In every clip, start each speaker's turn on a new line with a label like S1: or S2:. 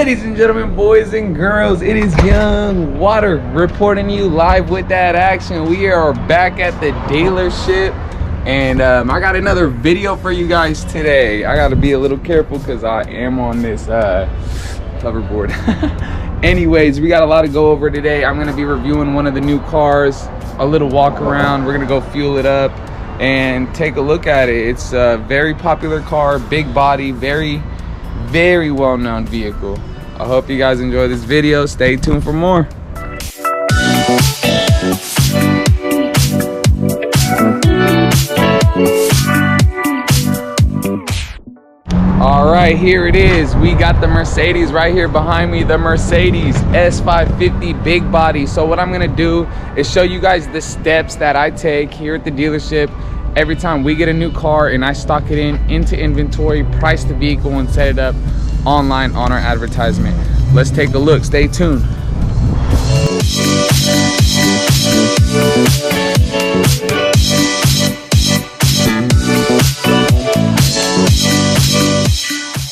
S1: Ladies and gentlemen, boys and girls, it is Young Water reporting you live with that action. We are back at the dealership, and I got another video for you guys today. I got to be a little careful because I am on this hoverboard. Anyways, we got a lot to go over today. I'm going to be reviewing one of the new cars, a little walk around. We're going to go fuel it up and take a look at it. It's a very popular car, big body, very well-known vehicle. I hope you guys enjoy this video. Stay tuned for more. All right, here it is. We got the Mercedes right here behind me, the Mercedes S550 big body. So what I'm gonna do is show you guys the steps that I take here at the dealership every time we get a new car and I stock it into inventory, price the vehicle, and set it up online on our advertisement. Let's take a look. Stay tuned.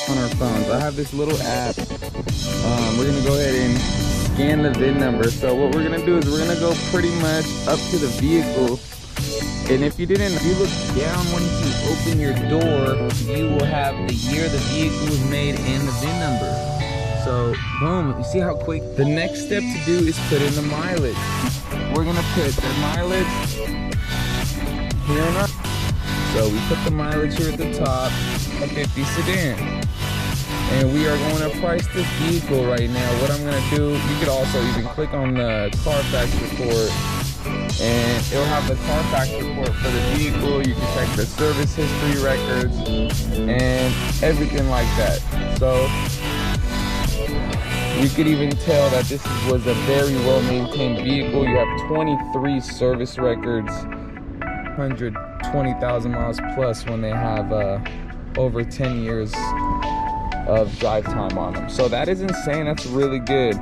S1: On our phones, I have this little app. We're gonna go ahead and scan the VIN number. So what we're gonna do is we're gonna go pretty much up to the vehicle. And if you look down when you open your door, you will have the year the vehicle was made and the VIN number. So, boom, you see how quick? The next step to do is put in the mileage. We're gonna put the mileage here on our, so we put the mileage here at the top, a 50 sedan. And we are going to price this vehicle right now. What I'm gonna do, you could also even click on the Carfax Report, and it'll have the Carfax Report for the vehicle. You can check the service history records and everything like that. So you could even tell that this was a very well-maintained vehicle. You have 23 service records, 120,000 miles plus when they have over 10 years of drive time on them. So that is insane. That's really good.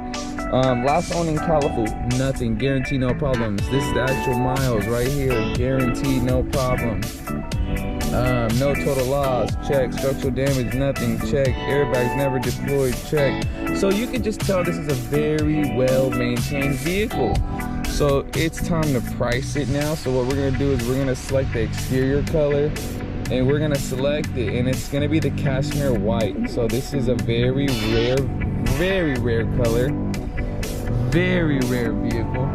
S1: Last one in California, nothing, guarantee no problems. This is the actual miles right here, guarantee no problems. No total loss, check. Structural damage, nothing, check. Airbags never deployed, check. So you can just tell this is a very well maintained vehicle. So it's time to price it now. So what we're gonna do is we're gonna select the exterior color, and we're gonna select it, and it's gonna be the cashmere white. So this is a very rare color, very rare vehicle,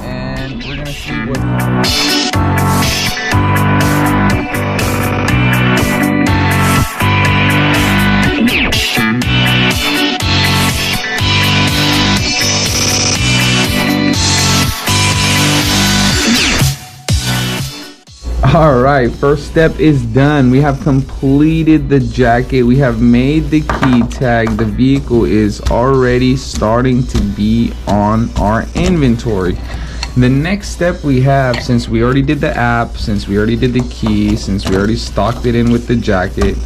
S1: and we're gonna see what. All right, first step is done. We have completed the jacket. We have made the key tag. The vehicle is already starting to be on our inventory. The next step we have, since we already did the app, since we already did the key, since we already stocked it in with the jacket,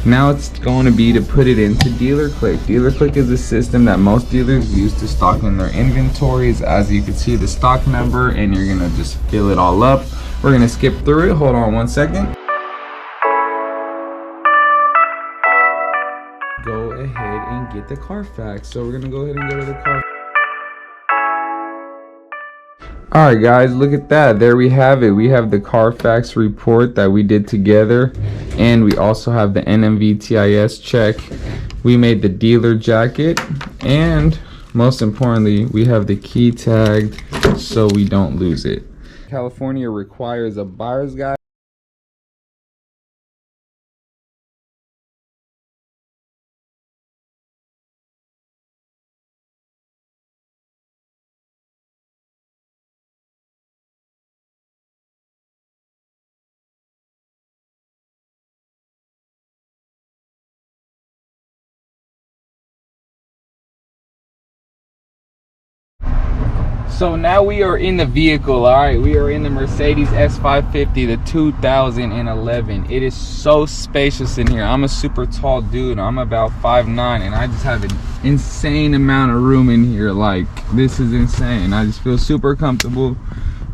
S1: now it's going to be to put it into DealerClick. DealerClick is a system that most dealers use to stock in their inventories. As you can see, the stock number, and you're gonna just fill it all up. We're gonna skip through it. Hold on one second. Go ahead and get the Carfax. So we're gonna go ahead and go to the Carfax. All right, guys, look at that. There we have it. We have the Carfax report that we did together, and we also have the NMVTIS check. We made the dealer jacket, and most importantly, we have the key tagged so we don't lose it. California requires a buyer's guide. So now we are in the vehicle. All right, we are in the Mercedes S550, the 2011. It is so spacious in here. I'm a super tall dude. I'm about 5'9", and I just have an insane amount of room in here. Like, this is insane. I just feel super comfortable.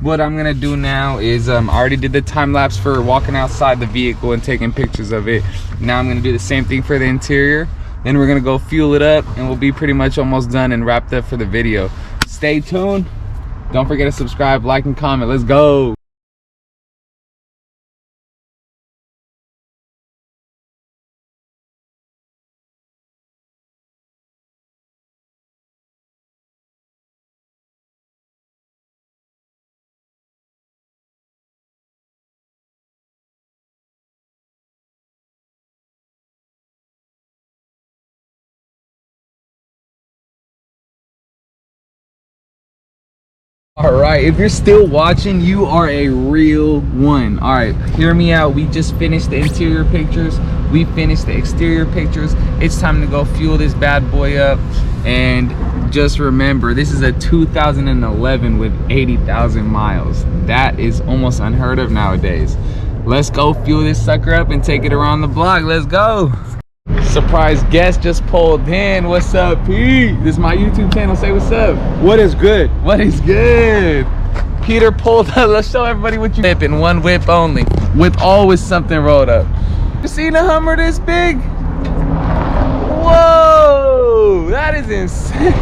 S1: What I'm gonna do now is I already did the time lapse for walking outside the vehicle and taking pictures of it. Now I'm gonna do the same thing for the interior. Then we're gonna go fuel it up, and we'll be pretty much almost done and wrapped up for the video. Stay tuned. Don't forget to subscribe, like, and comment. Let's go. All right, if you're still watching, you are a real one. All right, hear me out. We just finished the interior pictures. We finished the exterior pictures. It's time to go fuel this bad boy up. And just remember, this is a 2011 with 80,000 miles. That is almost unheard of nowadays. Let's go fuel this sucker up and take it around the block. Let's go. Surprise guest just pulled in. What's up, Pete? This is my YouTube channel. Say what's up.
S2: What is good?
S1: What is good? Peter pulled up. Let's show everybody what you whip in one whip only, with always something rolled up. You seen a Hummer this big? Whoa, that is insane.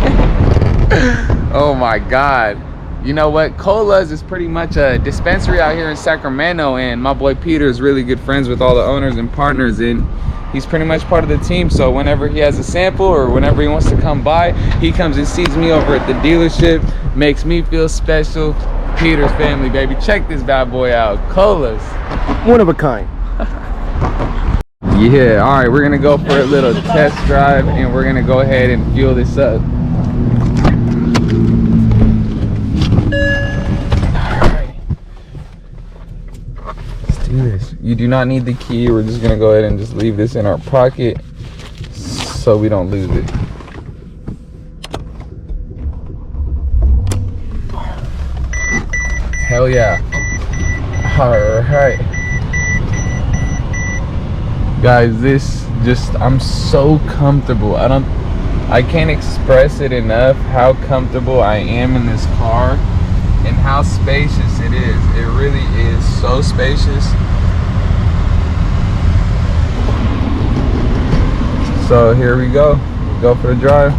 S1: Oh my God. You know what? Cola's is pretty much a dispensary out here in Sacramento, and my boy Peter is really good friends with all the owners and partners, and he's pretty much part of the team. So whenever he has a sample or whenever he wants to come by, he comes and sees me over at the dealership, makes me feel special. Peter's family, baby. Check this bad boy out. Cola's.
S2: One of a kind.
S1: Yeah, all right, we're gonna go for a little test drive, and we're gonna go ahead and fuel this up. This. You do not need the key. We're just gonna go ahead and just leave this in our pocket so we don't lose it. Hell yeah. All right, guys, this just, I'm so comfortable. I can't express it enough how comfortable I am in this car and how spacious it is. It really is so spacious. So here we go. Go for the drive.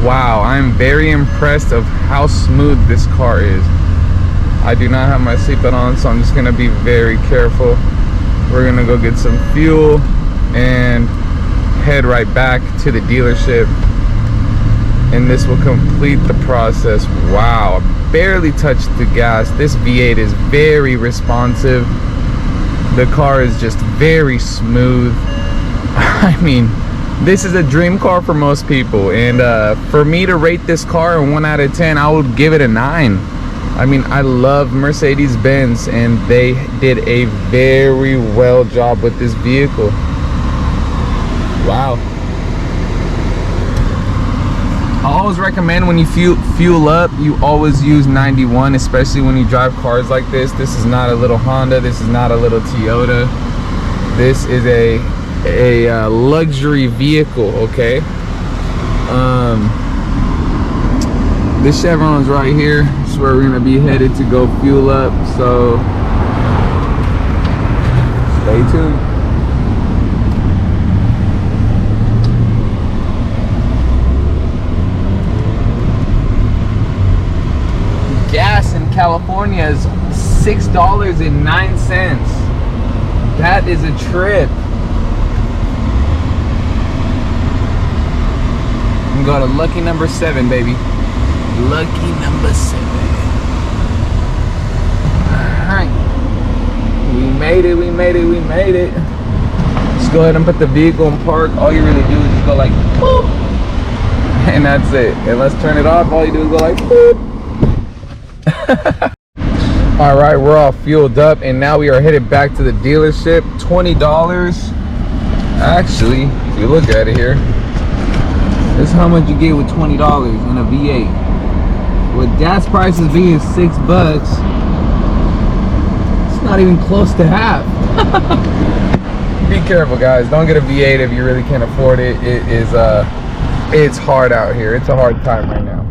S1: Wow, I'm very impressed of how smooth this car is. I do not have my seatbelt on, so I'm just gonna be very careful. We're gonna go get some fuel and head right back to the dealership, and this will complete the process. Wow, I barely touched the gas. This V8 is very responsive. The car is just very smooth. I mean, this is a dream car for most people, and for me to rate this car a 1 out of 10, I would give it a 9. I mean, I love Mercedes Benz, and they did a very well job with this vehicle. Wow. I always recommend when you fuel up, you always use 91, especially when you drive cars like this. This is not a little Honda. This is not a little Toyota. This is a luxury vehicle, okay? This Chevron's right here. This is where we're gonna be headed to go fuel up, so stay tuned. Gas in California is $6.09. That is a trip. I'm going to lucky number 7, baby. Lucky number 7. Alright. We made it, we made it, we made it. Just go ahead and put the vehicle in park. All you really do is just go like, boop. And that's it. And let's turn it off. All you do is go like, boop. Alright, we're all fueled up, and now we are headed back to the dealership. $20. Actually, if you look at it here, this is how much you get with $20 in a V8. With gas prices being $6, It's not even close to half. Be careful, guys. Don't get a V8 if you really can't afford it. It is it's hard out here. It's a hard time right now.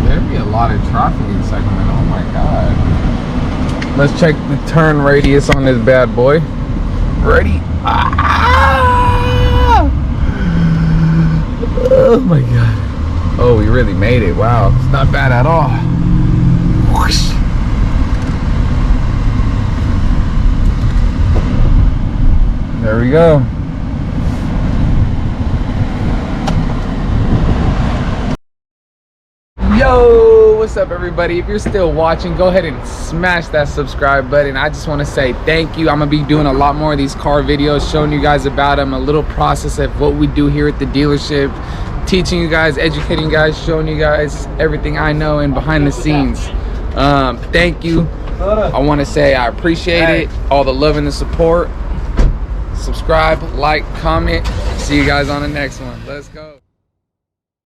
S1: There'd be a lot of traffic in Sacramento. Oh my god. Let's check the turn radius on this bad boy. Ready? Ah! Oh my god. Oh, we really made it. Wow. It's not bad at all. Whoosh. There we go. Yo, what's up everybody? If you're still watching, go ahead and smash that subscribe button. I just want to say thank you. I'm gonna be doing a lot more of these car videos, showing you guys about them, a little process of what we do here at the dealership, teaching you guys, educating you guys, showing you guys everything I know and behind the scenes. Thank you. I want to say I appreciate it, all the love and the support. Subscribe, like, comment. See you guys on the next one. Let's go.